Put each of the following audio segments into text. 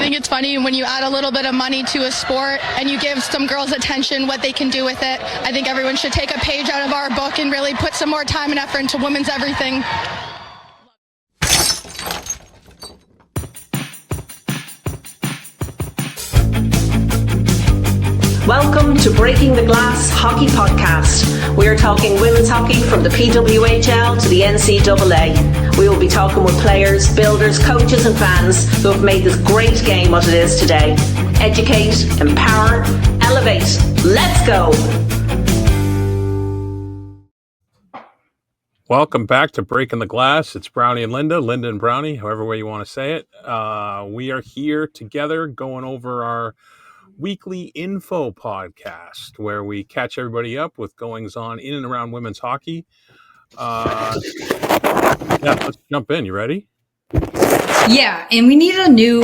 think it's funny when you add a little bit of money to a sport and you give some girls attention, what they can do with it. I think everyone should take a page out of our book and really put some more time and effort into women's everything. Welcome to Breaking the Glass Hockey Podcast. We are talking women's hockey from the PWHL to the NCAA. We will be talking with players, builders, coaches and fans who have made this great game what it is today. Educate, empower, elevate. Let's go! Welcome back to Breaking the Glass. It's Brownie and Linda and Brownie, however way you want to say it. We are here together going over our weekly info podcast where we catch everybody up with goings on in and around women's hockey. Yeah, let's jump in. You ready? Yeah, and we need a new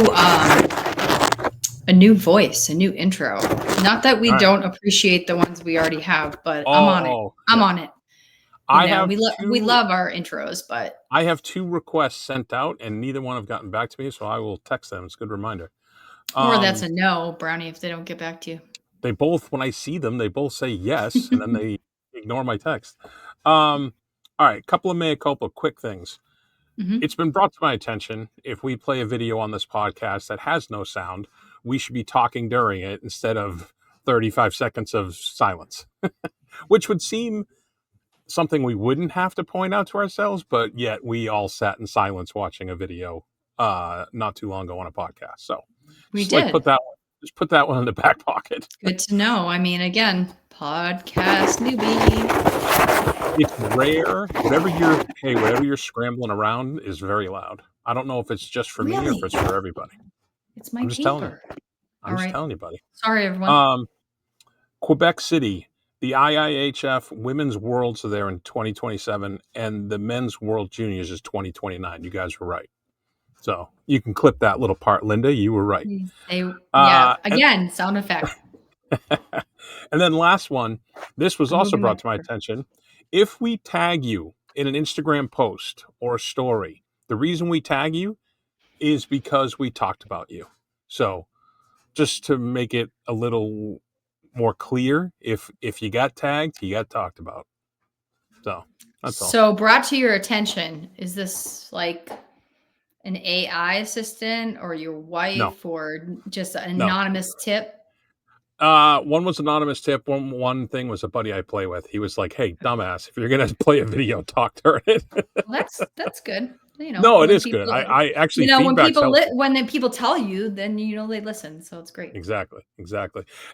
voice, a new intro. Not that we don't appreciate the ones we already have, but I'm on it. I'm on it. We love our intros, but I have 2 requests sent out and neither one have gotten back to me, so I will text them. It's a good reminder. Or that's a no, Brownie, if they don't get back to you. They both, when I see them, they both say yes, and then they ignore my text. All right, couple of mea culpa, quick things. Mm-hmm. It's been brought to my attention, if we play a video on this podcast that has no sound, we should be talking during it instead of 35 seconds of silence, which would seem something we wouldn't have to point out to ourselves, but yet we all sat in silence watching a video not too long ago on a podcast. So we did. Put that one in the back pocket. Good to know. I mean, again, podcast newbie. It's rare. Whatever you're scrambling around is very loud. I don't know if it's just for me or if it's for everybody. It's my I'm just paper. I'm just telling you, buddy. Sorry, everyone. Quebec City, the IIHF Women's Worlds are there in 2027, and the Men's World Juniors is 2029. You guys were right. So you can clip that little part, Linda. You were right. Again, sound effect. And then last one, this was also brought to my attention. If we tag you in an Instagram post or a story, the reason we tag you is because we talked about you. So just to make it a little more clear, if you got tagged, you got talked about. So that's all. So brought to your attention, is this like an AI assistant or your wife or just an anonymous tip? One was anonymous tip. One thing was a buddy I play with. He was like, "Hey, dumbass, if you're gonna play a video, talk during it." Well, that's good. No, it is good. I actually, when people tell you, then they listen. So it's great. Exactly.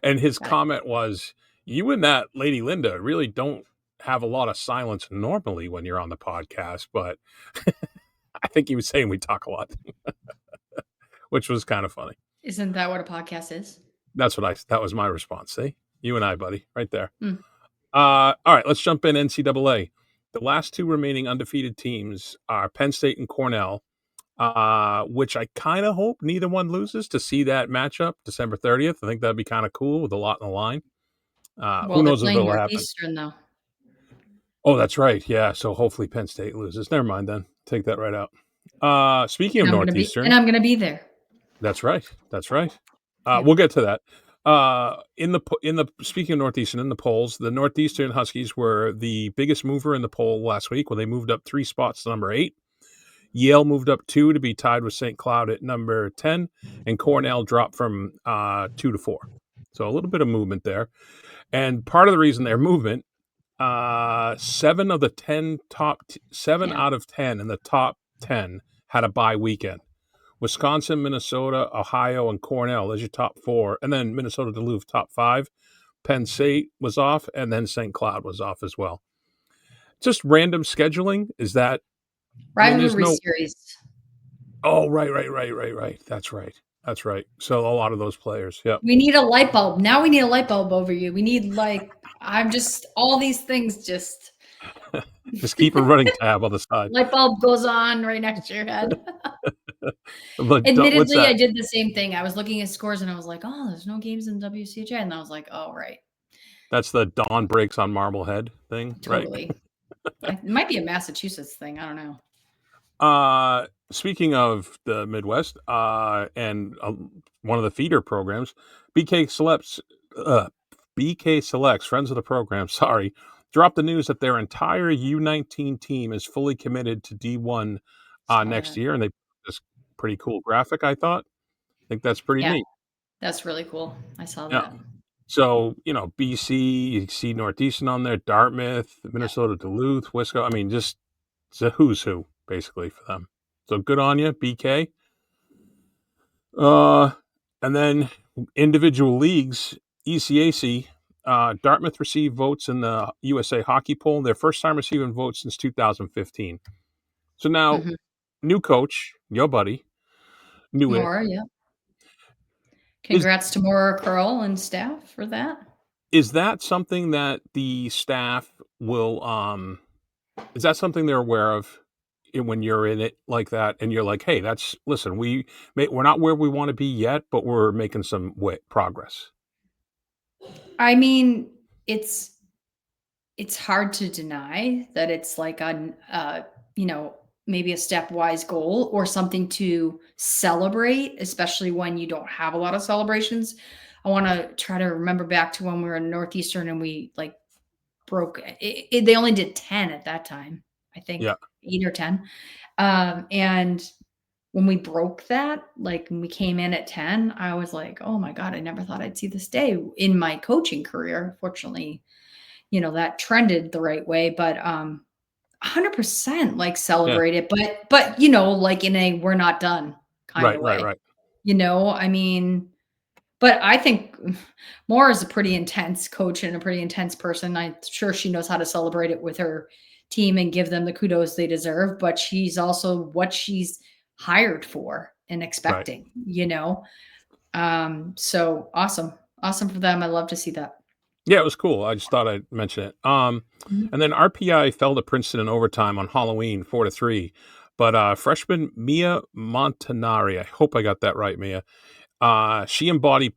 And his comment was, "You and that lady Linda really don't have a lot of silence normally when you're on the podcast, but." I think he was saying we talk a lot, which was kind of funny. Isn't that what a podcast is? That was my response. See, you and I, buddy, right there. All right, let's jump in NCAA. The last 2 remaining undefeated teams are Penn State and Cornell, which I kind of hope neither one loses to see that matchup December 30th. I think that'd be kind of cool with a lot on the line. Who knows if it'll happen? Though. Oh, that's right. Yeah, so hopefully Penn State loses. Never mind then. Take that right out. Speaking of Northeastern. And I'm going to be there. That's right. We'll get to that. Speaking of Northeastern, in the polls, the Northeastern Huskies were the biggest mover in the poll last week when they moved up 3 spots to number 8. Yale moved up 2 to be tied with St. Cloud at number 10, and Cornell dropped from 2 to 4. So a little bit of movement there. And part of the reason their movement, 7 out of 10 in the top 10 had a bye weekend. Wisconsin, Minnesota, Ohio, and Cornell, there's your top 4. And then Minnesota, Duluth, top 5. Penn State was off, and then St. Cloud was off as well. Just random scheduling. Is that Rivalry Series? Oh, right. That's right. So a lot of those players. Yeah. We need a light bulb. Now we need a light bulb over you. We need all these things just keep a running tab on the side. Light bulb goes on right next to your head. Admittedly, I did the same thing. I was looking at scores and I was like, oh, there's no games in WCHA. And I was like, oh, right. That's the dawn breaks on Marblehead thing. Totally. Right? It might be a Massachusetts thing. I don't know. speaking of the Midwest, and one of the feeder programs, BK Selects, BK Selects, friends of the program, sorry, dropped the news that their entire U19 team is fully committed to D1 next year, and they this pretty cool graphic. I thought, I think that's pretty Yeah, neat. that's really cool. I saw Yeah. that. So BC, you see Northeastern on there, Dartmouth, Minnesota, Duluth, Wisconsin. I mean, just it's a who's who basically for them. So good on you, BK. And then individual leagues, ECAC, Dartmouth received votes in the USA Hockey Poll. Their first time receiving votes since 2015. So now, new coach, your buddy, knew it. More, yeah. Congrats to Maura Curl and staff for that. Is that something that the staff will? Is that something they're aware of when you're in it like that, and you're like, "Hey, listen, we're not where we want to be yet, but we're making some progress." I mean, it's hard to deny that it's like maybe a stepwise goal or something to celebrate, especially when you don't have a lot of celebrations. I want to try to remember back to when we were in Northeastern and we like broke it. They only did 10 at that time, I think. Yeah. 8 or 10. And when we broke that, like when we came in at 10, I was like, oh my God, I never thought I'd see this day in my coaching career. Fortunately, that trended the right way, but 100% like celebrate it, but like in a we're not done kind of way. Right. I mean, but I think Maura is a pretty intense coach and a pretty intense person. I'm sure she knows how to celebrate it with her team and give them the kudos they deserve, but she's also what she's hired for and expecting, So awesome for them. I love to see that. Yeah, it was cool. I just thought I'd mention it. And then RPI fell to Princeton in overtime on Halloween, 4-3. But freshman Mia Montanari, I hope I got that right, Mia. She embodied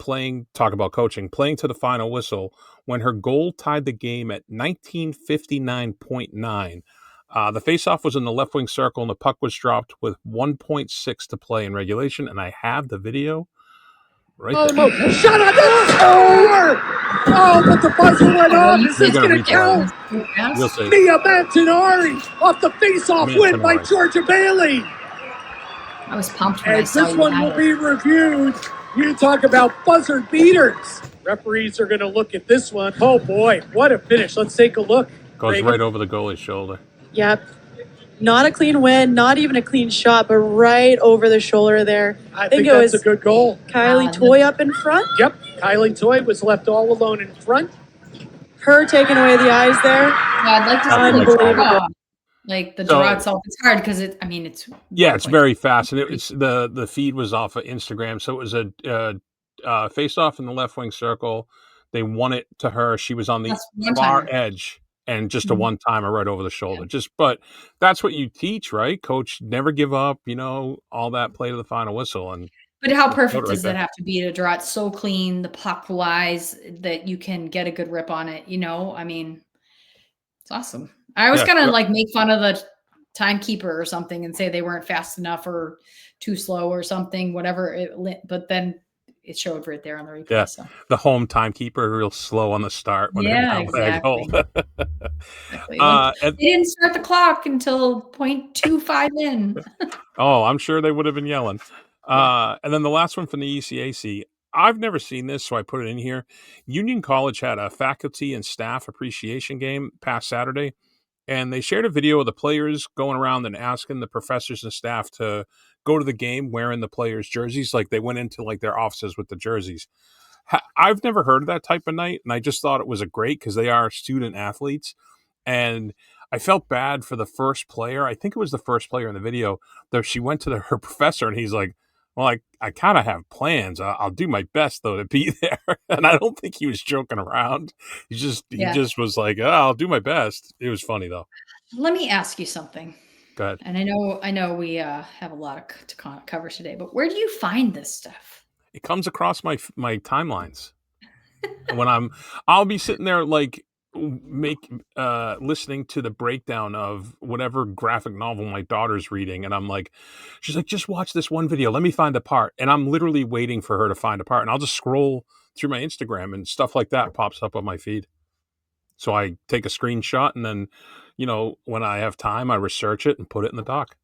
talk about coaching, playing to the final whistle when her goal tied the game at 1959.9. The faceoff was in the left wing circle, and the puck was dropped with 1.6 to play in regulation. And I have the video right there. Shot on the score! Oh, but the buzzer went off. Is this going to count? Mia Montanari off the face-off win by Georgia Bailey. I was pumped when I saw this one will be reviewed. You talk about buzzer beaters. Referees are going to look at this one. Oh, boy, what a finish. Let's take a look. Goes right over the goalie's shoulder. Yep. Not a clean win, not even a clean shot, but right over the shoulder there. I think it was a good goal. Kylie Toy up in front. Yep, Kylie Toy was left all alone in front. Her taking away the eyes there. Yeah, I'd like to see the draw. Like the draw itself, it's hard because it's very fast, and it's the feed was off of Instagram, so it was a face off in the left wing circle. They won it to her. She was on the far edge. And just a one-timer right over the shoulder. But that's what you teach, right? Coach, never give up, all that play to the final whistle. But how perfect does that have to be to draw it so clean, the puck flies, that you can get a good rip on it, I mean, it's awesome. I was gonna make fun of the timekeeper or something and say they weren't fast enough or too slow or something, whatever. But then it showed right there on the replay. Yeah, so. The home timekeeper real slow on the start. When exactly. Exactly. They didn't start the clock until 0.25 in. Oh, I'm sure they would have been yelling. And then the last one from the ECAC. I've never seen this, so I put it in here. Union College had a faculty and staff appreciation game past Saturday, and they shared a video of the players going around and asking the professors and staff to go to the game wearing the players' jerseys. Like they went into their offices with the jerseys. I've never heard of that type of night, and I just thought it was great because they are student athletes. And I felt bad for the first player. I think it was the first player in the video that she went to her professor, and he's like, well, I kind of have plans. I'll do my best, though, to be there. And I don't think he was joking around. He just was like, oh, I'll do my best. It was funny, though. Let me ask you something. Go ahead. And I know we have a lot to cover today, but where do you find this stuff? It comes across my timelines. When I'll be sitting there make listening to the breakdown of whatever graphic novel my daughter's reading, and I'm like, she's like, just watch this one video, let me find the part, and I'm literally waiting for her to find a part, and I'll just scroll through my Instagram and stuff like that pops up on my feed. So I take a screenshot, and then, when I have time, I research it and put it in the doc.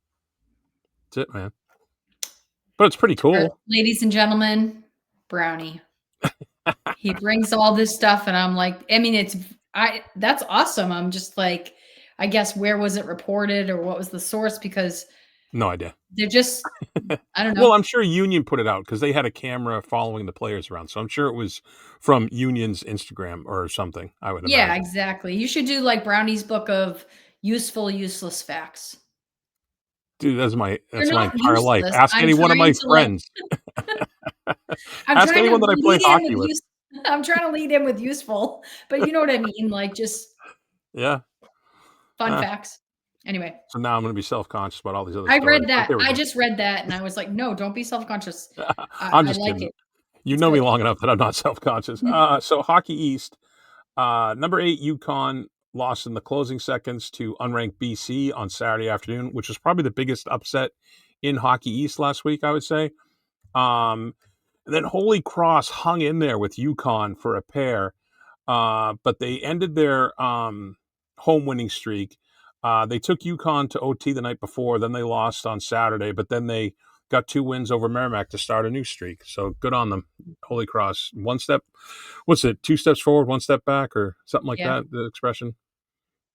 That's it, man. But it's pretty cool. Ladies and gentlemen, Brownie. He brings all this stuff, and I'm like, I mean, that's awesome. I'm just like, I guess, where was it reported or what was the source? Because no idea. They're just, I don't know. Well, I'm sure Union put it out because they had a camera following the players around. So I'm sure it was from Union's Instagram or something, I would imagine. Yeah, exactly. You should do like Brownie's book of useful, useless facts. Dude, that's my entire life. Ask any one of my friends. Ask anyone that I play hockey with. I'm trying to lead in with useful, but you know what I mean? Like just fun facts. Anyway. So now I'm going to be self-conscious about all these other stories. I read that. I just read that and I was like, no, don't be self-conscious. I'm just kidding. You know me long enough that I'm not self-conscious. So Hockey East, number 8 UConn lost in the closing seconds to unranked BC on Saturday afternoon, which was probably the biggest upset in Hockey East last week, I would say. And then Holy Cross hung in there with UConn for a pair, but they ended their home winning streak. They took UConn to OT the night before, then they lost on Saturday, but then they got 2 wins over Merrimack to start a new streak. So good on them. Holy Cross. 2 steps forward, 1 step back, or something like that, the expression.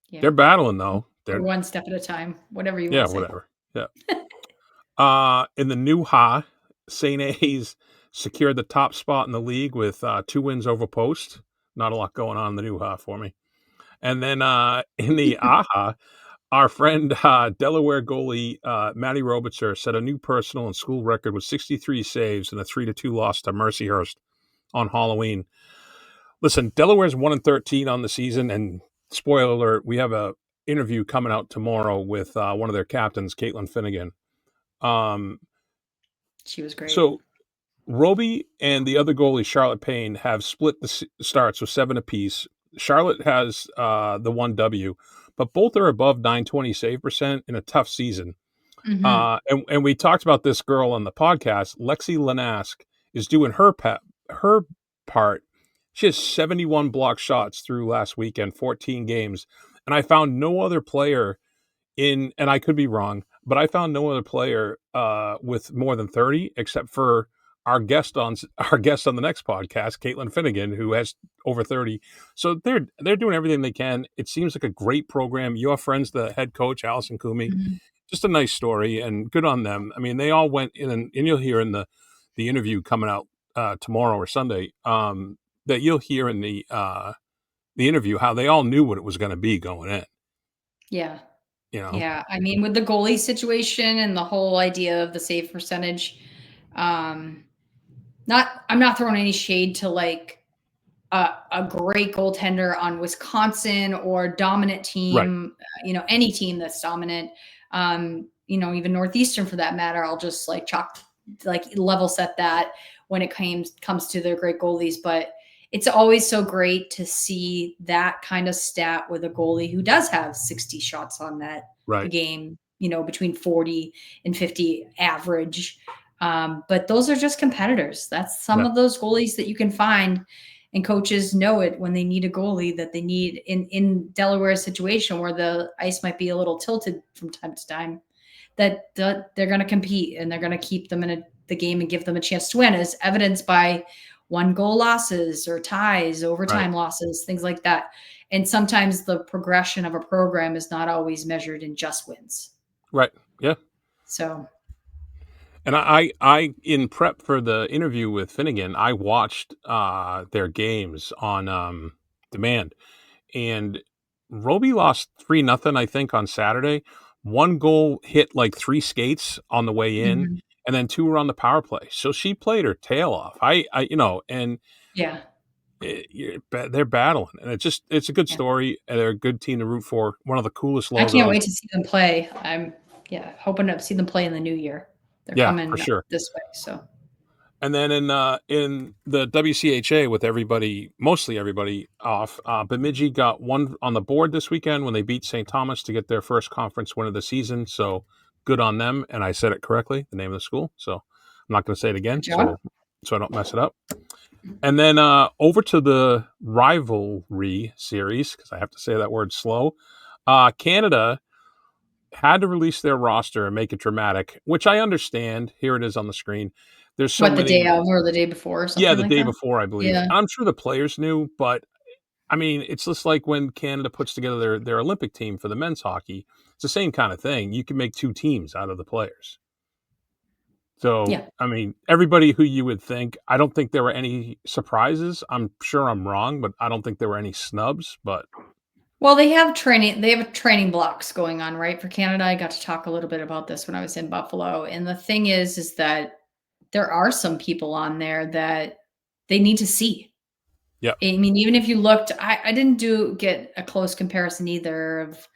Yeah. They're battling, though. They're 1 step at a time, whatever you want to say. Whatever. Yeah. In the new Ha, St. A's secured the top spot in the league with 2 wins over Post. Not a lot going on in the new Ha for me. And then in the AHA, our friend Delaware goalie Matty Robitzer set a new personal and school record with 63 saves and a 3-2 loss to Mercyhurst on Halloween. Listen, Delaware's 1-13 on the season, and spoiler alert, we have a interview coming out tomorrow with one of their captains, Caitlin Finnegan. She was great. So Roby and the other goalie, Charlotte Payne, have split the starts with 7 apiece. Charlotte has the 1 W, but both are above 920 save percent in a tough season. Mm-hmm. And we talked about this girl on the podcast. Lexi Lanask is doing her part. She has 71 block shots through last weekend, 14 games. And I found no other player and I could be wrong, but I found no other player with more than 30 except for our guest on the next podcast, Caitlin Finnegan, who has over 30. So they're doing everything they can. It seems like a great program. Your friend's the head coach, Allison Coomey. Mm-hmm. Just a nice story and good on them. I mean, they all went in, and you'll hear in the interview coming out tomorrow or Sunday that you'll hear in the interview how they all knew what it was going to be going in. Yeah. Yeah. I mean, with the goalie situation and the whole idea of the save percentage, I'm not throwing any shade to like a great goaltender on Wisconsin or dominant team, right. Any team that's dominant, even Northeastern for that matter. I'll just level set that when it comes to their great goalies. But it's always so great to see that kind of stat with a goalie who does have 60 shots on net a game, between 40 and 50 average. But those are just competitors. That's some of those goalies that you can find, and coaches know it when they need a goalie that they need in Delaware's situation where the ice might be a little tilted from time to time, that they're going to compete and they're going to keep them in the game and give them a chance to win, as evidenced by 1-goal losses or ties, overtime losses, things like that. And sometimes the progression of a program is not always measured in just wins. Right. Yeah. So. And I in prep for the interview with Finnegan, I watched their games on demand, and Roby lost 3-0, I think, on Saturday. 1 goal hit like 3 skates on the way in, mm-hmm. and then 2 were on the power play. So she played her tail off. They're battling, and it's a good story. And they're a good team to root for. One of the coolest logos. I can't wait to see them play. I'm hoping to see them play in the new year. They're coming for sure. this way. So, And then in the WCHA with mostly everybody off, Bemidji got one on the board this weekend when they beat St. Thomas to get their first conference win of the season. So good on them. And I said it correctly, the name of the school. So I'm not going to say it again, so I don't mess it up. And then over to the Rivalry Series, because I have to say that word slow. Canada had to release their roster and make it dramatic, which I understand. Here it is on the screen. There's so the many. day of or the day before or something Yeah, the like day that? before, I believe. Yeah. I'm sure the players knew, but I mean, it's just like when Canada puts together their Olympic team for the men's hockey. It's the same kind of thing. You can make 2 teams out of the players. So, Yeah. I mean, everybody who you would think, I don't think there were any surprises. I'm sure I'm wrong, but I don't think there were any snubs. But Well, they have training blocks going on, right? For Canada, I got to talk a little bit about this when I was in Buffalo. And the thing is that there are some people on there that they need to see. yeah, I mean, even if you looked, I didn't get a close comparison either of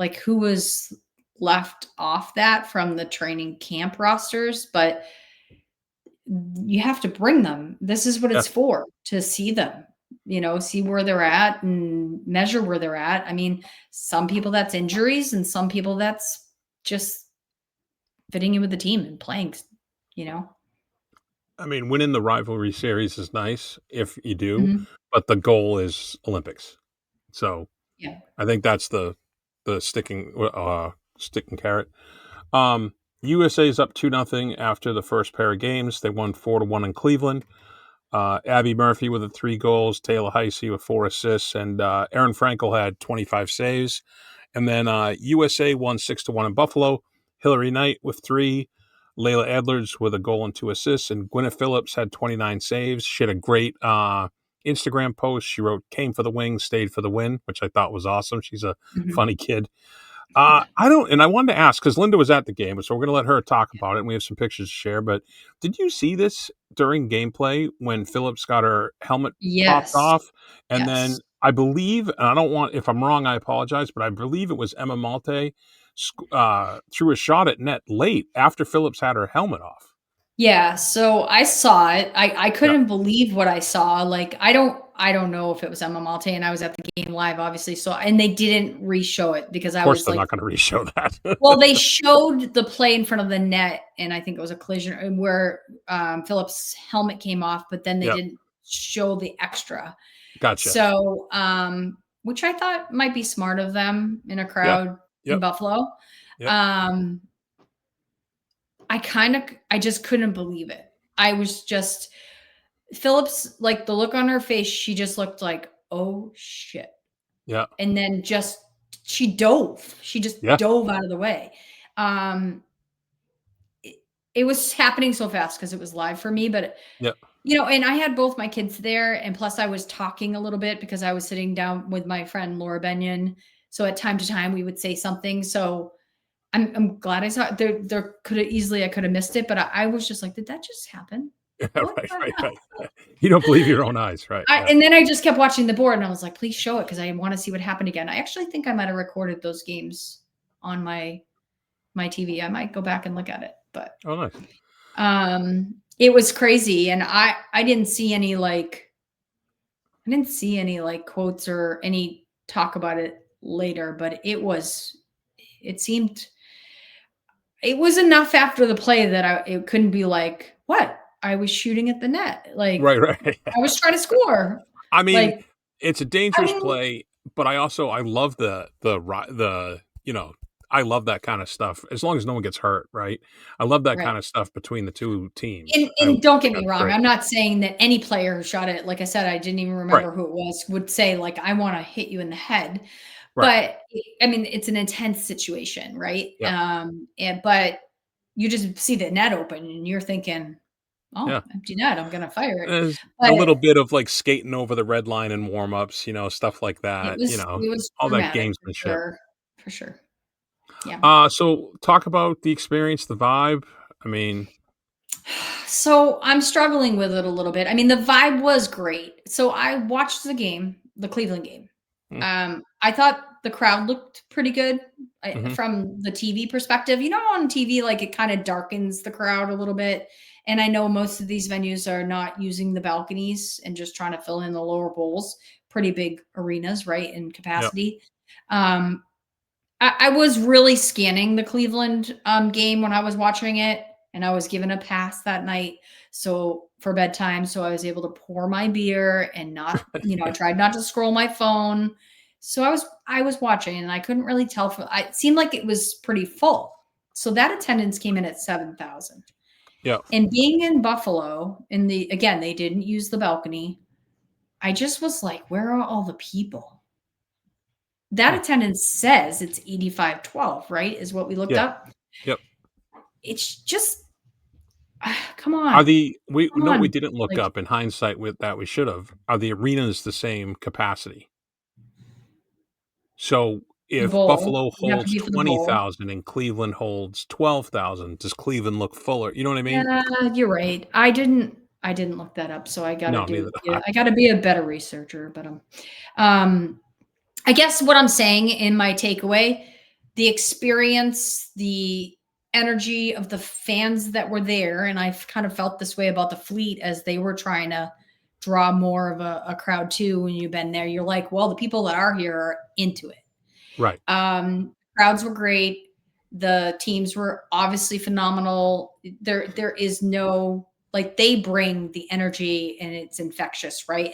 like who was left off that from the training camp rosters, but you have to bring them. This is what yeah. it's for, to see them, see where they're at and measure where they're at. I mean, some people that's injuries and some people that's just fitting in with the team and playing, I mean, winning the Rivalry Series is nice if you do, Mhm. but the goal is Olympics. So Yeah. I think that's the sticking carrot. USA's up 2-0 after the first pair of games. They won 4-1 in Cleveland. Abby Murphy with 3 goals, Taylor Heisey with 4 assists, and Aaron Frankel had 25 saves. And then USA won 6-1 in Buffalo. Hillary Knight with 3, Layla Edwards with a goal and 2 assists, and Gwyneth Phillips had 29 saves. She had a great Instagram post. She wrote, "Came for the wing, stayed for the win," which I thought was awesome. She's a Mhm. funny kid. I wanted to ask because Linda was at the game, so we're going to let her talk about it. And we have some pictures to share. But did you see this during gameplay when Phillips got her helmet popped Yes. off? And Yes. then I believe, and I don't want, if I'm wrong, I apologize, but I believe it was Emma Malte threw a shot at net late after Phillips had her helmet off. Yeah, so I saw it. I Yeah, couldn't believe what I saw. Like I don't know if it was Emma Malte, and I was at the game live, obviously. So and they didn't re-show it because of I course was they're like, not going to re-show that. well, they showed the play in front of the net, and I think it was a collision where Phillips' helmet came off, but then they Yep, didn't show the extra. gotcha. So, which I thought might be smart of them in a Yeah, crowd in yep, Buffalo. yep, Um, I just couldn't believe it. I was just Phillips, like the look on her face, she just looked like, oh shit. yeah, And then she dove. She just yeah, dove out of the way. Um, it was happening so fast because it was live for me, but yep. and I had both my kids there, and plus I was talking a little bit because I was sitting down with my friend Laura Benyon. So at time to time we would say something. So I'm glad I saw it. There could have easily I could have missed it, but I was just like, did that just happen? Yeah, What right, the right, hell? right. You don't believe your own eyes, right? Yeah. And then I just kept watching the board, and I was like, please show it because I want to see what happened again. I actually think I might have recorded those games on my TV. I might go back and look at it, but Oh, nice. it was crazy, and I didn't see any quotes or any talk about it later, but it seemed it was enough after the play that it couldn't be like, what? I was shooting at the net. Like Right, right. I was trying to score. I mean, Like, it's a I dangerous mean, play, but I love I love that kind of stuff as long as no one gets hurt, right? I love that right. kind of stuff between the 2 teams. And don't get Think me that's wrong, great. I'm not saying that any player who shot it, like I said, I didn't even Right, remember who it was, would say like, I want to hit you in the head. right. But I mean, it's an intense situation, right? Yeah, But you just see the net open and you're thinking, oh, yeah. empty net, I'm gonna fire it. There's a But little bit of, like, skating over the red line in warm-ups, stuff like that, it was all that dramatic gamesmanship. for sure. Yeah. So talk about the experience, the vibe. I mean, So I'm struggling with it a little bit. I mean, the vibe was great. So I watched the Cleveland game. mm, I thought the crowd looked pretty good from the TV perspective. You know, on TV, like it kind of darkens the crowd a little bit. And I know most of these venues are not using the balconies and just trying to fill in the lower bowls, pretty big arenas, right, in capacity. Yep. I was really scanning the Cleveland game when I was watching it, and I was given a pass that night for bedtime. So I was able to pour my beer and not, I tried not to scroll my phone. So I was watching, and I couldn't really tell. It seemed like it was pretty full. So that attendance came in at 7,000. Yeah. And being in Buffalo, again, they didn't use the balcony. I just was like, where are all the people? That attendance says it's 85-12, right? Is what we looked up. Yep. It's just, come on. We didn't look up in hindsight with that. We should have. Are the arenas the same capacity? So if Buffalo holds 20,000 and Cleveland holds 12,000, does Cleveland look fuller? You know what I mean? Yeah, you're right. I didn't look that up, so I got to I got to be a better researcher. But I guess what I'm saying in my takeaway, the experience, the energy of the fans that were there, and I've kind of felt this way about the Fleet as they were trying to draw more of a crowd too. When you've been there, you're like, well, the people that are here are into it. Right. Crowds were great. The teams were obviously phenomenal. There is no, like, they bring the energy and it's infectious, right?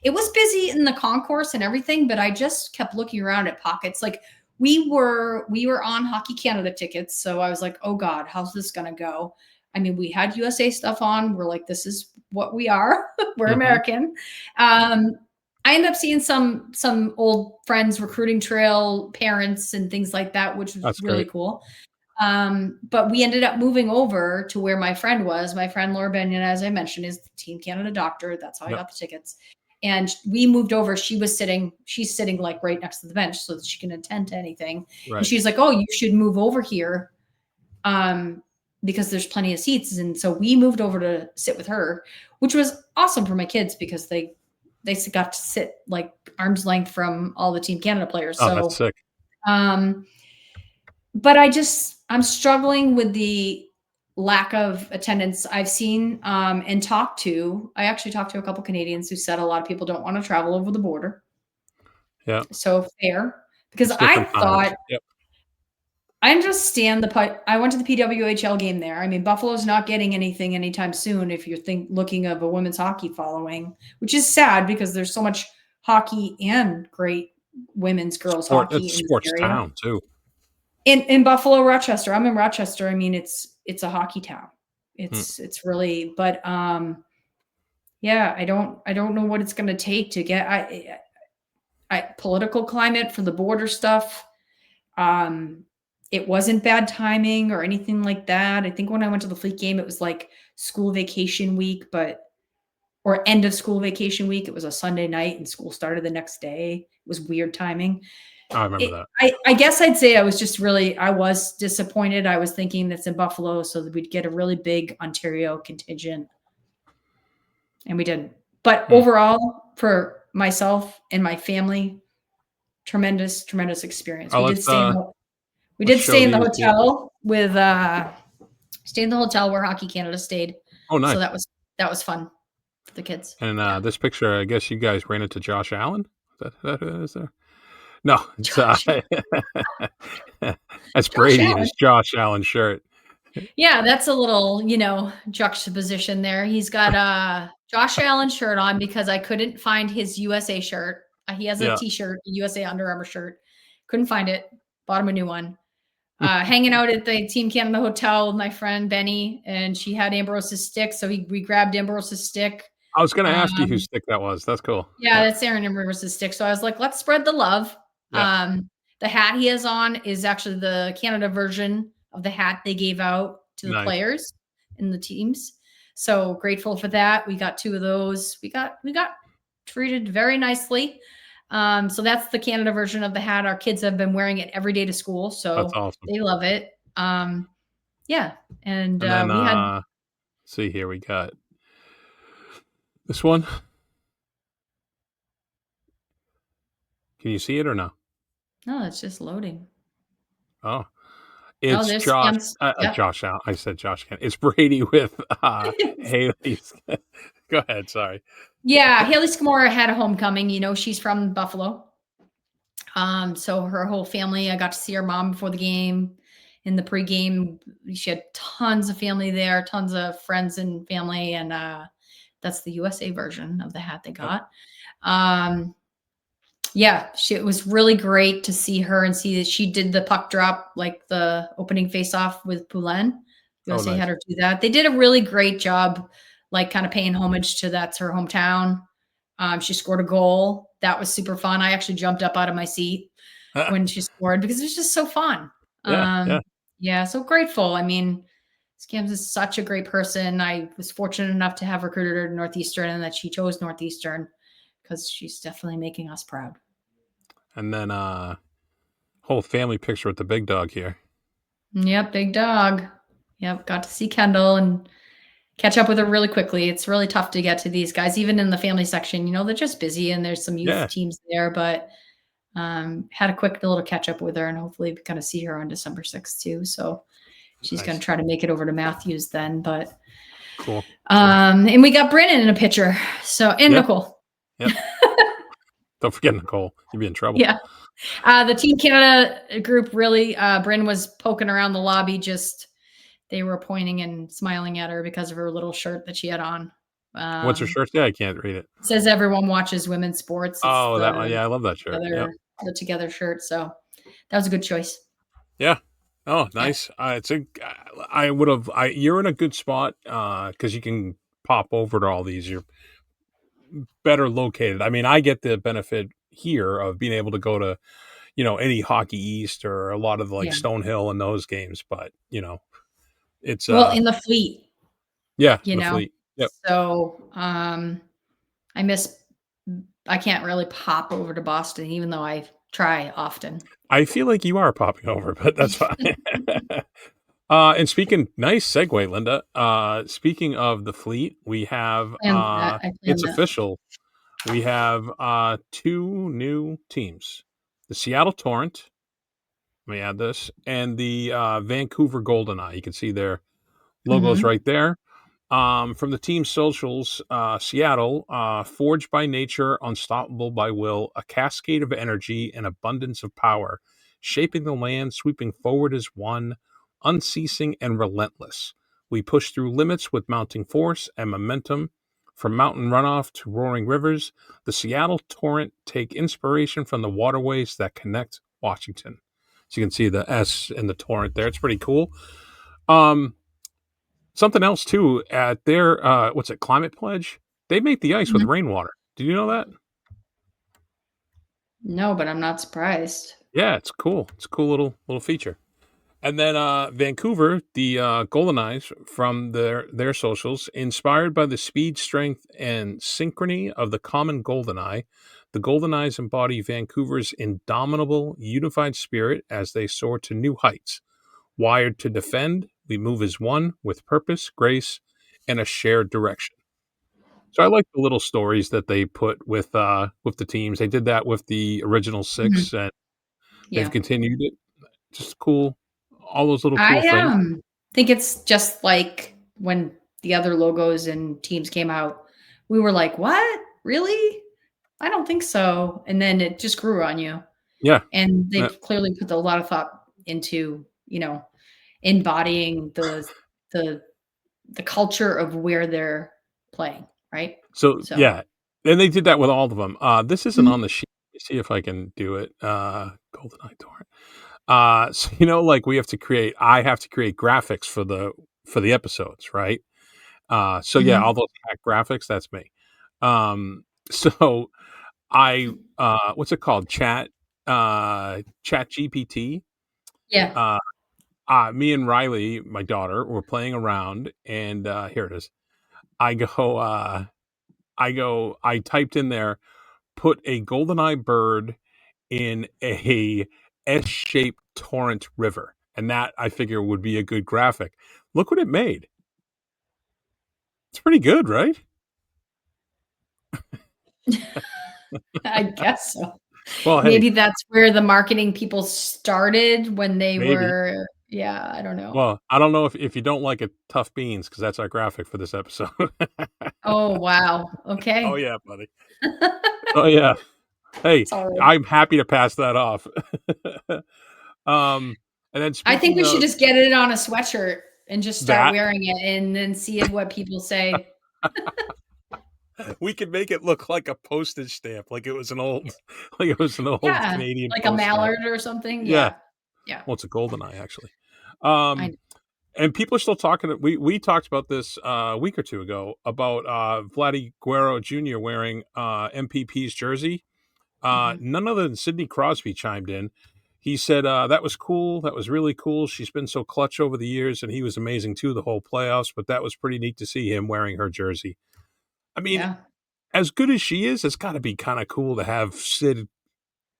It was busy in the concourse and everything, but I just kept looking around at pockets. Like we were on Hockey Canada tickets. So I was like, oh God, how's this going to go? I mean, we had USA stuff on. We're like, this is what we are. We're American. I ended up seeing some old friends, recruiting trail parents and things like that, which was really cool. But we ended up moving over to where my friend was. My friend Laura Benyon, as I mentioned, is the Team Canada doctor. That's how I got the tickets. And we moved over. She's sitting like right next to the bench so that she can attend to anything. Right. And she's like, oh, you should move over here because there's plenty of seats. And so we moved over to sit with her, which was awesome for my kids because they got to sit like arm's length from all the Team Canada players. Oh, that's sick. But I'm struggling with the lack of attendance I've seen and talked to. I actually talked to a couple Canadians who said a lot of people don't want to travel over the border. Yeah. So fair. Because I thought I understand I went to the PWHL game there. I mean, Buffalo's not getting anything anytime soon if you're looking of a women's hockey following, which is sad because there's so much hockey and great women's girls hockey. It's sports town too. In Buffalo, Rochester. I'm in Rochester. I mean, it's a hockey town. It's really, but yeah, I don't know what it's going to take to get political climate for the border stuff. It wasn't bad timing or anything like that. I think when I went to the Fleet game, it was like school vacation week, or end of school vacation week. It was a Sunday night and school started the next day. It was weird timing. I remember that. I guess I'd say I was disappointed. I was thinking that's in Buffalo so that we'd get a really big Ontario contingent. And we didn't. But overall, for myself and my family, tremendous, tremendous experience. We did stay in the hotel stay in the hotel where Hockey Canada stayed. Oh, nice. So that was fun for the kids. And this picture, I guess you guys ran into Josh Allen. Is that who it is there? No, it's that's Brady in his Josh Allen shirt. Yeah, that's a little, juxtaposition there. He's got a Josh Allen shirt on because I couldn't find his USA shirt. He has a T-shirt, a USA Under Armour shirt. Couldn't find it. Bought him a new one. Hanging out at the Team Canada hotel with my friend Benny, and she had Ambrose's stick, so we grabbed Ambrose's stick. I was going to ask you whose stick that was. That's cool. Yeah, that's Aaron Ambrose's stick. So I was like, let's spread the love. Yeah. The hat he has on is actually the Canada version of the hat they gave out to the players in the teams. So grateful for that. We got 2 of those. We got treated very nicely. So that's the Canada version of the hat. Our kids have been wearing it every day to school. So that's awesome. They love it. Yeah. And then, we had, let's see here. We got this one. Can you see it or no? No, it's just loading. Oh, it's there's Josh. scams. Yep. Josh Allen. I said Josh. It's Brady with Haley's. Go ahead. Sorry. Yeah, Haley Scamora had a homecoming. She's from Buffalo. So her whole family, I got to see her mom before the game. In the pregame, she had tons of family there, tons of friends and family, and that's the USA version of the hat they got. Yeah, it was really great to see her and see that she did the puck drop, like the opening face-off with Poulin. USA nice. had her do that. They did a really great job, like kind of paying homage to that's her hometown. She scored a goal. That was super fun. I actually jumped up out of my seat when she scored because it was just so fun. Yeah, so grateful. I mean, Scams is such a great person. I was fortunate enough to have recruited her to Northeastern and that she chose Northeastern because she's definitely making us proud. And then whole family picture with the big dog here. Yep, big dog. Yep, got to see Kendall and catch up with her really quickly. It's really tough to get to these guys, even in the family section. They're just busy and there's some youth teams there, but had a quick little catch up with her and hopefully we're going to see her on December 6th too. So she's going to try to make it over to Matthews then, but cool. And we got Brennan in a picture. So, and Nicole. Yep. Don't forget Nicole. You'd be in trouble. Yeah. The Team Canada group really, Bryn was poking around the lobby. They were pointing and smiling at her because of her little shirt that she had on. What's her shirt? Yeah, I can't read it. It says everyone watches women's sports. It's that one. Yeah, I love that shirt. The Together shirt. So that was a good choice. Yeah. Oh, nice. Yeah. You're in a good spot because you can pop over to all these. You're better located. I mean, I get the benefit here of being able to go to, any Hockey East or a lot of Stonehill and those games, but it's in the Fleet. Yeah, the Fleet. Yep. So I can't really pop over to Boston, even though I try often. I feel like you are popping over, but that's fine. And nice segue, Linda. Speaking of the Fleet, we have it's official. We have 2 new teams: the Seattle Torrent. Let me add this, and the Vancouver Goldeneye. You can see their logos right there. From the team socials, Seattle, forged by nature, unstoppable by will, a cascade of energy and abundance of power, shaping the land, sweeping forward as one, unceasing and relentless. We push through limits with mounting force and momentum. From mountain runoff to roaring rivers, the Seattle Torrent take inspiration from the waterways that connect Washington. So you can see the S in the Torrent there. It's pretty cool. Something else too at their Climate Pledge, they make the ice with rainwater. Did you know that? No, but I'm not surprised. Yeah, it's cool. It's a cool little feature. And then Vancouver, the Goldeneyes from their socials, inspired by the speed, strength, and synchrony of the common Goldeneye, the Goldeneyes embody Vancouver's indomitable, unified spirit as they soar to new heights. Wired to defend, we move as one with purpose, grace, and a shared direction. So I like the little stories that they put with the teams. They did that with the original 6, and they've continued it. Just cool. All those little cool things. I think it's just like when the other logos and teams came out, we were like, what? Really? I don't think so. And then it just grew on you. Yeah. And they've clearly put a lot of thought into, embodying the culture of where they're playing, right? So yeah. And they did that with all of them. This isn't on the sheet. Let's see if I can do it. Goldeneye Torrent. So I have to create graphics for the episodes, right? All those graphics, that's me. So I what's it called? Chat GPT. Yeah. Me and Riley, my daughter, were playing around, and here it is. I typed in there, put a Goldeneye bird in a S-shaped torrent river. And that, I figure, would be a good graphic. Look what it made. It's pretty good, right? I guess so. Well, hey, Maybe that's where the marketing people started when they maybe. were I don't know. Well, I don't know if you don't like it, tough beans, because that's our graphic for this episode. Oh, wow. Oh, Okay. yeah, buddy. Oh, yeah. Hey, Sorry. I'm happy to pass that off. And then I think speaking we should of just get it on a sweatshirt and just start that, wearing it and then see what people say. we could make it look like a postage stamp, like it was an old like it was an old Yeah, Canadian like a post stamp. mallard or something. Yeah. Yeah. Yeah. Well, it's a golden eye, actually. I Um, know. and people are still talking. We talked about this a week or two ago about Vladdy Guerrero Jr. wearing MPP's jersey. Mhm. None other than Sidney Crosby chimed in. He said that was cool. That was really cool. She's been so clutch over the years, and he was amazing too the whole playoffs. But that was pretty neat to see him wearing her jersey. I mean, Yeah. as good as she is, it's got to be kind of cool to have Sid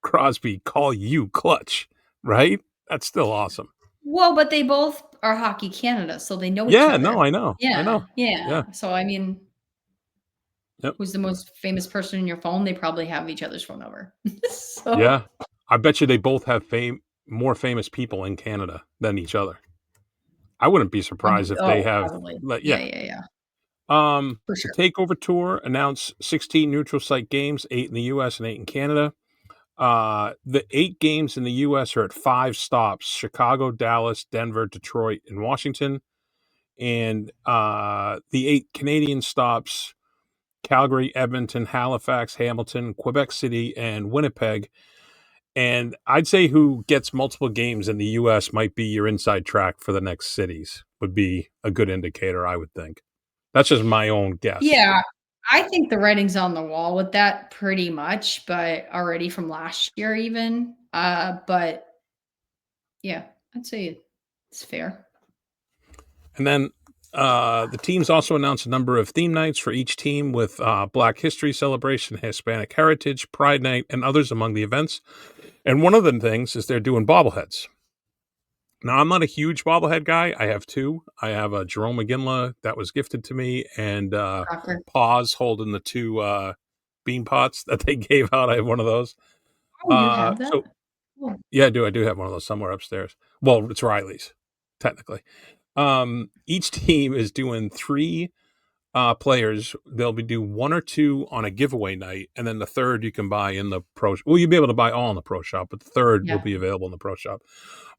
Crosby call you clutch, right? That's still awesome. Well, but they both are Hockey Canada, so they know each Yeah, other. no, I know. I Yeah. know. Yeah. Yeah. So, I mean, Yep. who's the most famous person in your phone? They probably have each other's phone number. Yeah. So, I bet you they both have more famous people in Canada than each other. I wouldn't be surprised if they oh, have probably. like Yeah, yeah. yeah, yeah. For The sure. Takeover Tour announced 16 neutral site games, 8 in the US and 8 in Canada. The 8 games in the US are at 5 stops: Chicago, Dallas, Denver, Detroit, and Washington. And the 8 Canadian stops: Calgary, Edmonton, Halifax, Hamilton, Quebec City, and Winnipeg. And I'd say who gets multiple games in the US might be your inside track for the next cities, would be a good indicator, I would think. That's just my own guess. Yeah. I think the writing's on the wall with that pretty much, but already from last year even. But yeah, I'd say it's fair. And then the teams also announced a number of theme nights for each team with Black History Celebration, Hispanic Heritage, Pride Night, and others among the events. And one of the things is they're doing bobbleheads. Now, I'm not a huge bobblehead guy. I have 2. I have a Jerome McGinley that was gifted to me, and Crocker. Paws holding the 2 bean pots that they gave out. I have one of those. Oh, you have that? So Cool. yeah, I do. I do have one of those somewhere upstairs. Well, it's Riley's, technically. Each team is doing 3 players. They'll be do 1 or 2 on a giveaway night, and then the third you can buy in the pro. Well, you'll be able to buy all in the pro shop, but the third will Yeah. be available in the pro shop. Okay.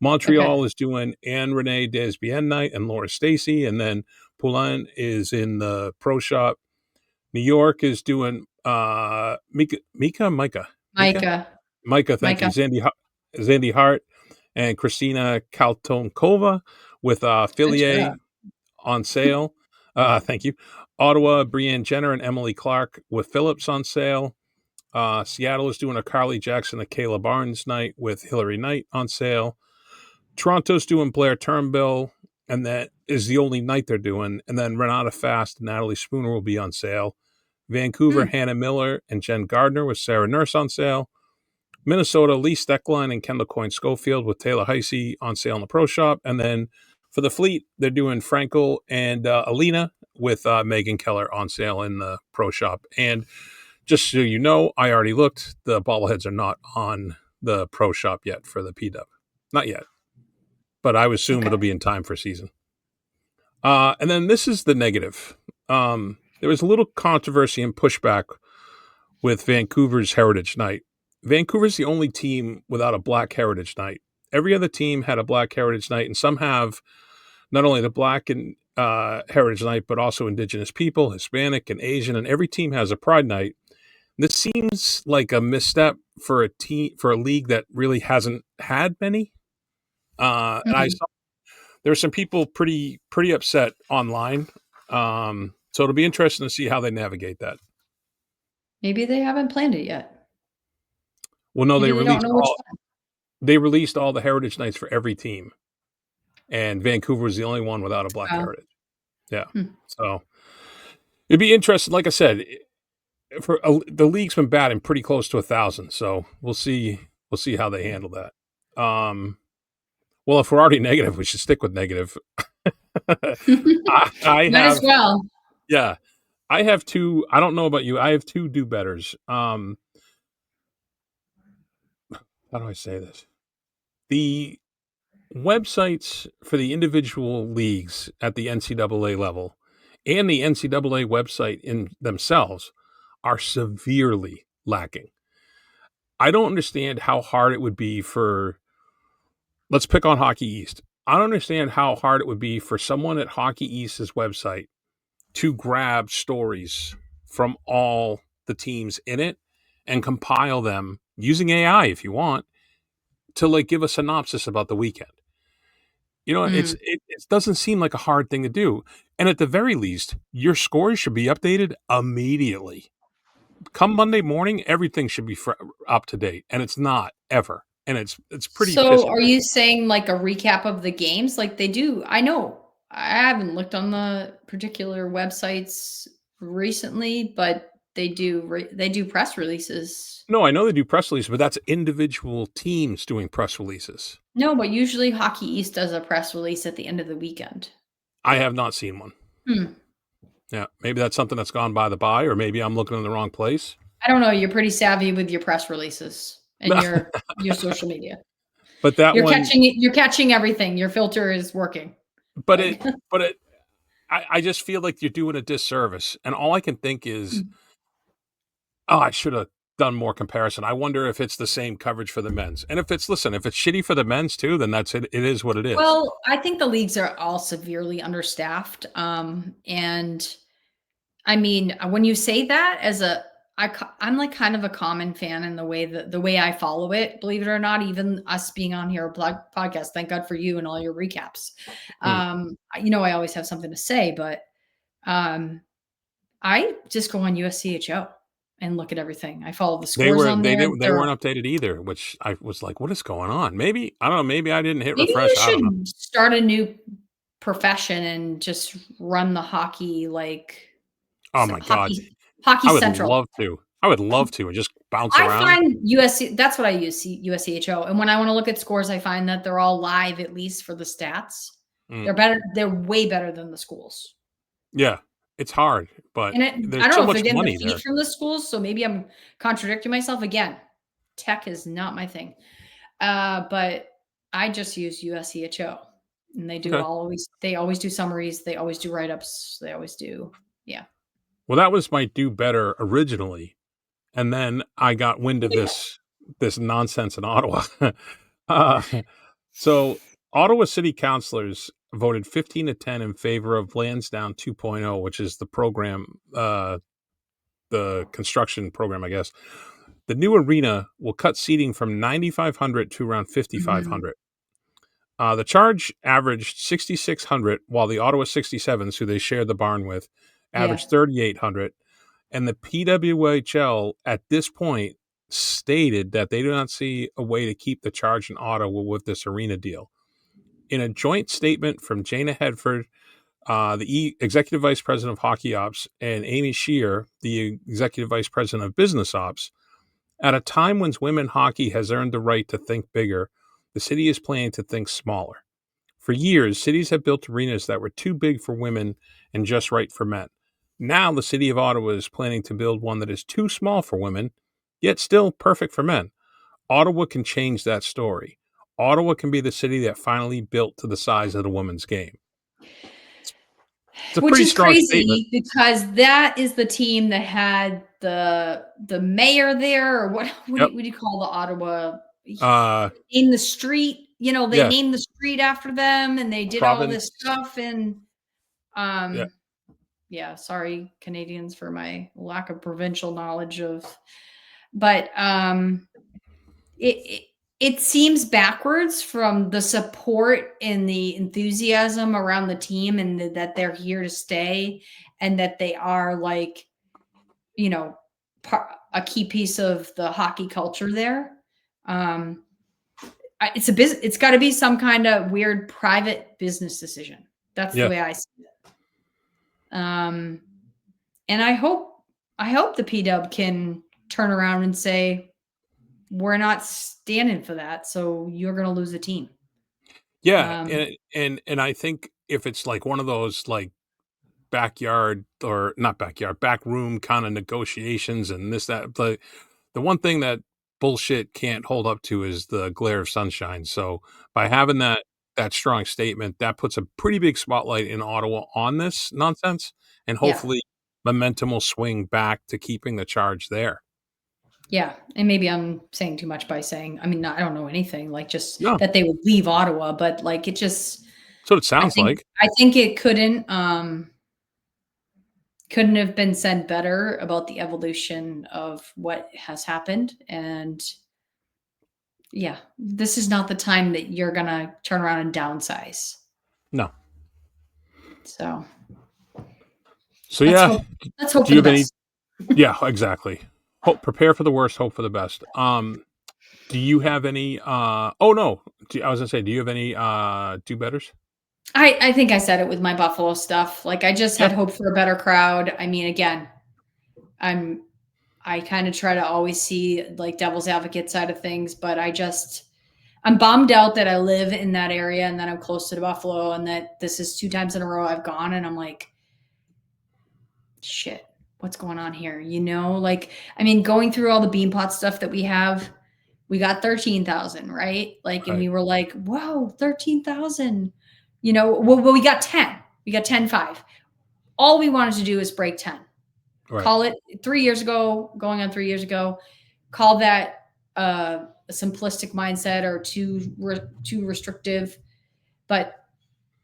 Montreal is doing Anne Renee Desbienne night and Laura Stacy, and then Poulin is in the pro shop. New York is doing Micah, Micah. thank you, Micah. Zandy Hart and Christina Kaltonkova with Good job. Fillier on sale. Thank you. Ottawa, Brianne Jenner and Emily Clark with Phillips on sale. Seattle is doing a Carly Jackson and Kayla Barnes night with Hillary Knight on sale. Toronto's doing Blair Turnbull, and that is the only night they're doing. And then Renata Fast and Natalie Spooner will be on sale. Vancouver, Hannah Miller and Jen Gardner with Sarah Nurse on sale. Minnesota, Lee Steckline and Kendall Coyne Schofield with Taylor Heisey on sale in the pro shop. And then for the fleet, they're doing Frankel and Alina with Megan Keller on sale in the pro shop. And just so you know, I already looked. The bobbleheads are not on the pro shop yet for the PW. Not yet. But I would assume Okay. it'll be in time for season. And then this is the negative. There was a little controversy and pushback with Vancouver's Heritage Night. Vancouver's the only team without a Black Heritage Night. Every other team had a Black Heritage Night, and some have not only the Black and Heritage Night, but also Indigenous people, Hispanic and Asian, and every team has a Pride Night. This seems like a misstep for a league that really hasn't had many. And I saw there are some people pretty upset online. So it'll be interesting to see how they navigate that. Maybe they haven't planned it yet. Well, no, Maybe they don't know which one. they released all the Heritage Nights for every team, and Vancouver was the only one without a Black Heritage. Yeah, so it'd be interesting. Like I said, the league's been batting pretty close to 1,000, so we'll see how they handle that. Well, if we're already negative, we should stick with negative. I Might as well. Yeah, I have 2. I don't know about you. I have 2 do-betters. how do I say this? The websites for the individual leagues at the NCAA level and the NCAA website in themselves are severely lacking. I don't understand how hard it would be for, let's pick on Hockey East. I don't understand how hard it would be for someone at Hockey East's website to grab stories from all the teams in it and compile them using AI if you want to like give a synopsis about the weekend. You know, Mm. it doesn't seem like a hard thing to do. And at the very least, your scores should be updated immediately. Come Monday morning, everything should be up to date, and it's not ever. And it's pretty So pissing are me you off. saying like a recap of the games like they do? I know I haven't looked on the particular websites recently, but they do press releases. No, I know they do press releases, but that's individual teams doing press releases. No, but usually Hockey East does a press release at the end of the weekend. I have not seen one. Hmm. Yeah, maybe that's something that's gone by the by, or maybe I'm looking in the wrong place. I don't know. You're pretty savvy with your press releases and your social media. But that You're one, catching it. You're catching everything. Your filter is working. but Like, I just feel like you're doing a disservice. And all I can think is, Hmm. oh, I should have done more comparison. I wonder if it's the same coverage for the men's. And if it's shitty for the men's too, then that's it. It is what it is. Well, I think the leagues are all severely understaffed. And I mean, when you say that I'm like kind of a common fan in the way I follow it, believe it or not, even us being on here, podcast, thank God for you and all your recaps. I always have something to say, but I just go on USCHO and look at everything. I follow the scores on there. They weren't updated either, which I was like, what is going on? Maybe, I don't know, maybe I didn't hit Maybe refresh. you I don't know. should start a new profession and just run the hockey like Oh my God. hockey I would central. love to. I would love to and just bounce I around. find USC, that's what I use, USCHO. And when I want to look at scores, I find that they're all live, at least for the stats. They're better. They're way better than the schools. Yeah, it's hard, but And there's I don't so know if much they're getting money the feed there. from the schools. So maybe I'm contradicting myself again. Tech is not my thing. But I just use USCHO, and they always do summaries. They always do write-ups. They always do. Yeah. Well, that was my do better originally. And then I got wind of this nonsense in Ottawa. uh, so Ottawa City Councilors voted 15-10 in favor of Lansdowne 2.0, which is the program, the construction program, I guess. The new arena will cut seating from 9,500 to around 5,500. The charge averaged 6,600, while the Ottawa 67s, who they shared the barn with, averaged 3,800. And the PWHL at this point stated that they do not see a way to keep the charge in Ottawa with this arena deal. In a joint statement from Jana Hedford, the Executive Vice President of Hockey Ops, and Amy Shear, the Executive Vice President of Business Ops, at a time when women hockey has earned the right to think bigger, the city is planning to think smaller. For years, cities have built arenas that were too big for women and just right for men. Now the city of Ottawa is planning to build one that is too small for women, yet still perfect for men. Ottawa can change that story. Ottawa can be the city that finally built to the size of the women's game. It's a Which pretty is strong crazy statement. because that is the team that had the mayor there, or what do you call the Ottawa in the street? You know, they named the street after them, and they did all this stuff. And sorry, Canadians, for my lack of provincial knowledge of, but it seems backwards from the support and the enthusiasm around the team, and that they're here to stay, and that they are like, a key piece of the hockey culture there. It's got to be some kind of weird private business decision. That's the way I see it. And I hope the PW can turn around and say, we're not standing for that, so you're going to lose a team. Yeah, and I think if it's like one of those like backyard or not backyard, back room kind of negotiations and this, that, the one thing that bullshit can't hold up to is the glare of sunshine. So by having that strong statement, that puts a pretty big spotlight in Ottawa on this nonsense, and Yeah. hopefully momentum will swing back to keeping the charge there. Yeah, and maybe I'm saying too much by saying, I mean, I don't know anything, like, just No, that they would leave Ottawa, but, like, it just that's what it sounds like. I think it couldn't have been said better about the evolution of what has happened, and yeah, this is not the time that you're gonna turn around and downsize. No. So, So let's yeah, hope do for you the have any? best. Yeah, exactly. Prepare for the worst, hope for the best. Do you have any? Oh no, I was gonna say, do you have any do betters? I think I said it with my Buffalo stuff, like, I just had Yeah, hope for a better crowd. I mean, again, I kind of try to always see like devil's advocate side of things, but I'm bummed out that I live in that area and that I'm close to Buffalo and that this is 2 times in a row I've gone and I'm like, shit, what's going on here? Like, I mean, going through all the Beanpot stuff that we have, we got 13,000, right? Like, and right, we were like, whoa, 13,000, well, we got 10, we got 10.5. All we wanted to do is break 10. right, Call it 3 years ago, going on 3 years ago, call that a simplistic mindset or too restrictive, but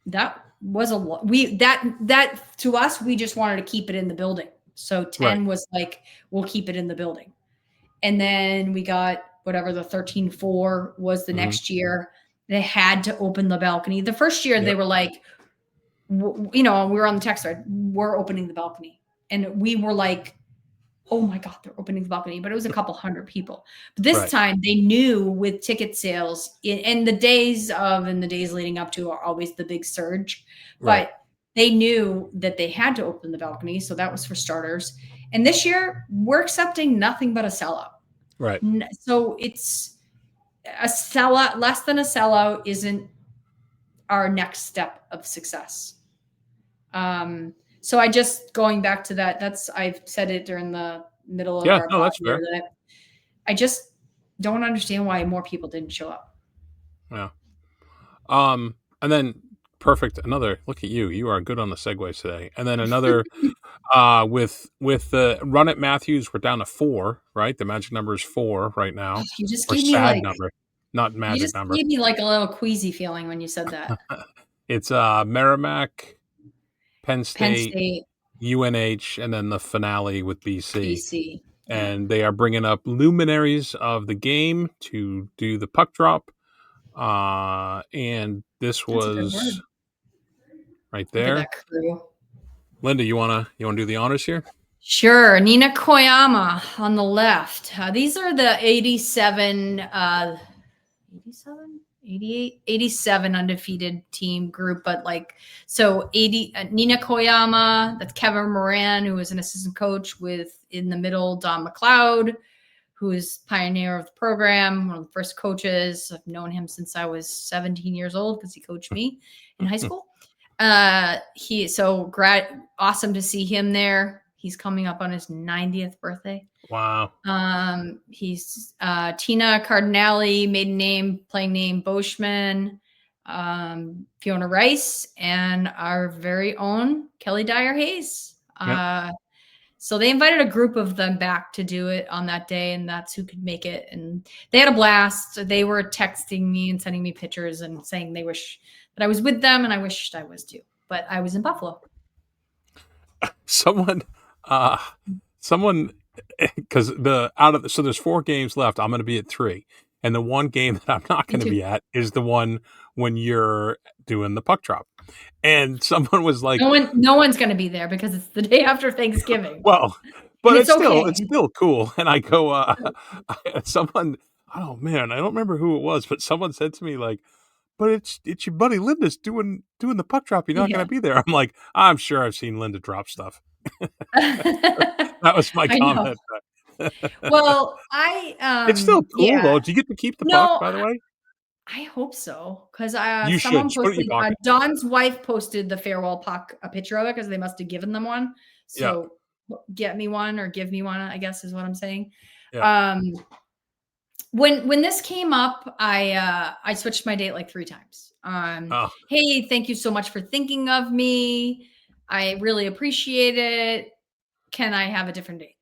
that was a lot. That to us, we just wanted to keep it in the building. So right. 10 was like, we'll keep it in the building. And then we got whatever the 13.4 was the Mhm. next year. They had to open the balcony. The first year they Yep. were like, we were on the text thread, we're opening the balcony. And we were like, oh my God, they're opening the balcony, but it was a couple hundred people. But this Right, time they knew with ticket sales in the days and the days leading up to are always the big surge, right, but they knew that they had to open the balcony. So that was for starters. And this year we're accepting nothing but a sellout. right. So it's a sellout, less than a sellout isn't our next step of success. So I just going back to I've said it during the middle of Yeah, our no, pod that's here fair. that I just don't understand why more people didn't show up. Yeah. And then perfect. Another look at you. You are good on the segues today. And then another with the run at Matthews, we're down to 4, right? The magic number is 4 right now. You just Or gave me sad like number, not you magic just number. gave me like a little queasy feeling when you said that. It's Merrimack, Penn Penn State, State, UNH, and then the finale with BC. BC. Yeah, And they are bringing up luminaries of the game to do the puck drop. And this that's a good was word. right Look at there. that crew. Linda, you wanna do the honors here? Sure. Nina Koyama on the left. These are the 87, 87, 88, 87 undefeated team group. But like, so 80, Nina Koyama, that's Kevin Moran, who was an assistant coach with in the middle, Don McLeod, who is pioneer of the program, one of the first coaches. I've known him since I was 17 years old because he coached me in high school. Awesome to see him there. He's coming up on his 90th birthday. Wow. He's Tina Cardinale, maiden name, playing name Boschman, Fiona Rice, and our very own Kelly Dyer Hayes. Yep. So they invited a group of them back to do it on that day, and that's who could make it. And they had a blast. They were texting me and sending me pictures and saying they wish that I was with them, and I wished I was too. But I was in Buffalo. Someone because so there's 4 games left. I'm going to be at 3, and the one game that I'm not going to be at is the one when you're doing the puck drop. And someone was like, no one's going to be there because it's the day after Thanksgiving. well, but it's okay. It's still cool. And I go, someone, oh man, I don't remember who it was, but someone said to me like, but it's your buddy Linda's doing the puck drop. You're not going to be there. I'm like, I'm sure I've seen Linda drop stuff. That was my comment. Well, it's still cool though. Do you get to keep the puck, by the way? I hope so, because You someone should. Put it in posted. your pocket. Don's wife posted the farewell puck, a picture of it, because they must have given them one. So get me one or give me one, I guess is what I'm saying. Yeah. When this came up, I switched my date like 3 times. Oh, Hey, thank you so much for thinking of me. I really appreciate it. Can I have a different date?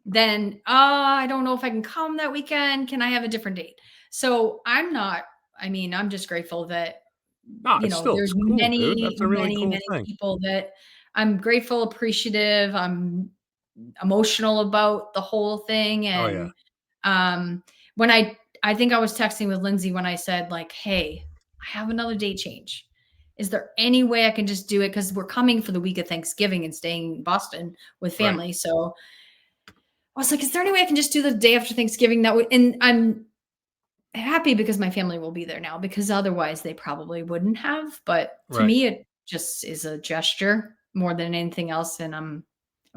Then, I don't know if I can come that weekend. Can I have a different date? So I'm just grateful that, no, it's there's cool, dude. many, That's a really many, cool many thing. people that I'm grateful, appreciative. I'm emotional about the whole thing. Oh yeah, And um, when I think I was texting with Lindsay when I said like, "Hey, I have another date change. Is there any way I can just do it? Because we're coming for the week of Thanksgiving and staying in Boston with right. family." So I was like, "Is there any way I can just do the day after Thanksgiving?" And I'm happy because my family will be there now, because otherwise they probably wouldn't have. But to Right. me, it just is a gesture more than anything else, and I'm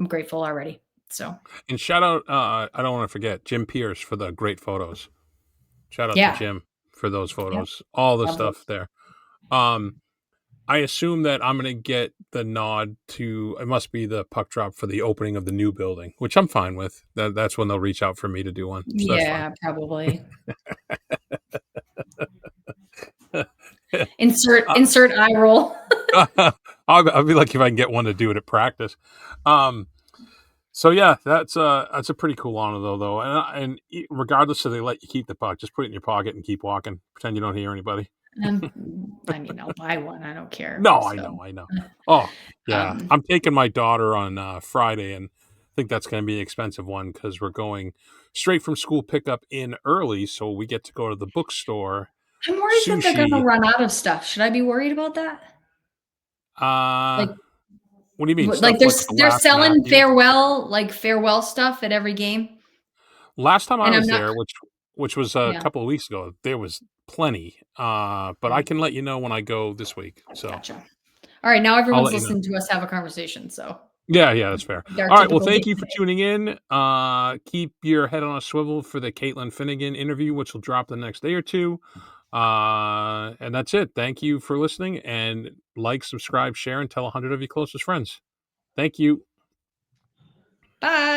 grateful already. So And shout out, I don't want to forget Jim Pierce for the great photos. Shout out to yeah, Jim for those yeah, photos. All the love stuff those. there. Um, I assume that I'm going to get the nod to, it must be the puck drop for the opening of the new building, which I'm fine with. That's when they'll reach out for me to do one. So that's fine. Yeah, probably. Insert eye roll. I'll be lucky if I can get one to do it at practice. Um, so yeah, that's a pretty cool honor though. Regardless if they let you keep the puck, just put it in your pocket and keep walking. Pretend you don't hear anybody. I'll buy one. I don't care. No, I So, know, I know. Oh, yeah. um, I'm taking my daughter on Friday, and I think that's going to be an expensive one because we're going straight from school pickup in early, so we get to go to the bookstore, I'm worried that they're gonna sushi. run out of stuff. Should I be worried about that? Uh, Like, what do you mean? like Stuff like the they're last selling napkin? farewell stuff at every game, Last time I and I'm was not. there, which was a Yeah, couple of weeks ago, there was plenty. But I yeah, can let you know when I go this week. So gotcha. All right, now I'll everyone's let you know. listening to us have a conversation. So, Yeah, yeah, that's fair. our All right, well, typical thank day you for today. tuning in. Keep your head on a swivel for the Caitlin Finnegan interview, which will drop the next day or two. And that's it. Thank you for listening, and subscribe, share, and tell 100 of your closest friends. Thank you. Bye.